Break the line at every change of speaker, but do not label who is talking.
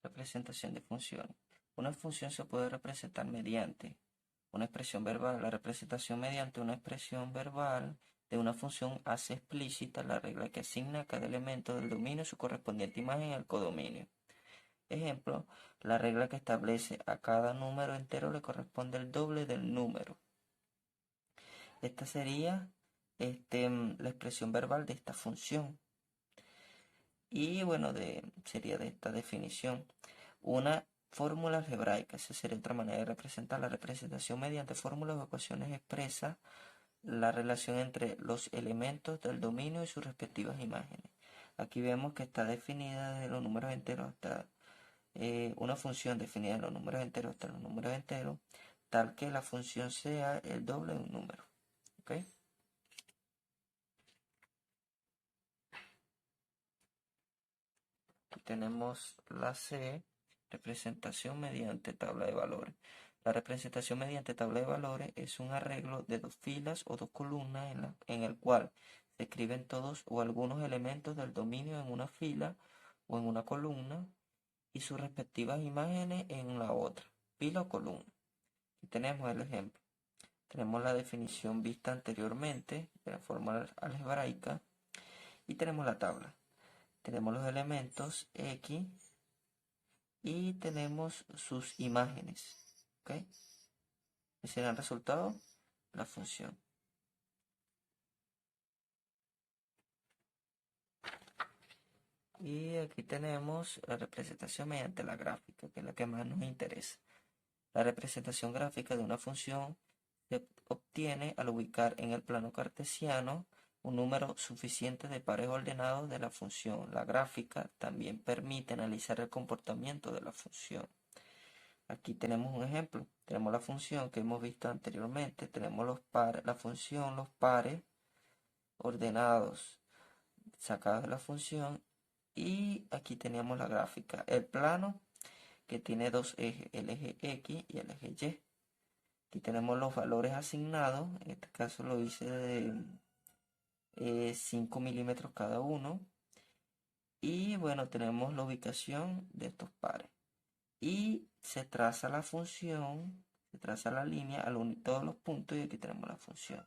Representación de funciones. Una función se puede representar mediante una expresión verbal. La representación mediante una expresión verbal de una función hace explícita la regla que asigna a cada elemento del dominio su correspondiente imagen al codominio. Ejemplo, la regla que establece a cada número entero le corresponde el doble del número. Esta sería la expresión verbal de esta función. Y bueno, sería de esta definición. Una fórmula algebraica, esa sería otra manera de representar. La representación mediante fórmulas o ecuaciones expresa la relación entre los elementos del dominio y sus respectivas imágenes. Aquí vemos que está definida desde los números enteros hasta una función definida de los números enteros hasta los números enteros, tal que la función sea el doble de un número. ¿Ok? Aquí tenemos la C, representación mediante tabla de valores. La representación mediante tabla de valores es un arreglo de dos filas o dos columnas en el cual se escriben todos o algunos elementos del dominio en una fila o en una columna y sus respectivas imágenes en la otra, fila o columna. Aquí tenemos el ejemplo. Tenemos la definición vista anteriormente de la forma algebraica y tenemos la tabla. Tenemos los elementos X y tenemos sus imágenes. ¿Ok? Ese será el resultado, la función. Y aquí tenemos la representación mediante la gráfica, que es la que más nos interesa. La representación gráfica de una función se obtiene al ubicar en el plano cartesiano un número suficiente de pares ordenados de la función. La gráfica también permite analizar el comportamiento de la función. Aquí tenemos un ejemplo. Tenemos la función que hemos visto anteriormente. Tenemos los pares, la función, los pares ordenados sacados de la función. Y aquí tenemos la gráfica. El plano que tiene dos ejes, el eje X y el eje Y. Aquí tenemos los valores asignados. En este caso lo hice de 5 milímetros cada uno. Y bueno, tenemos la ubicación de estos pares. Y se traza la función, se traza la línea al unir todos los puntos y aquí tenemos la función.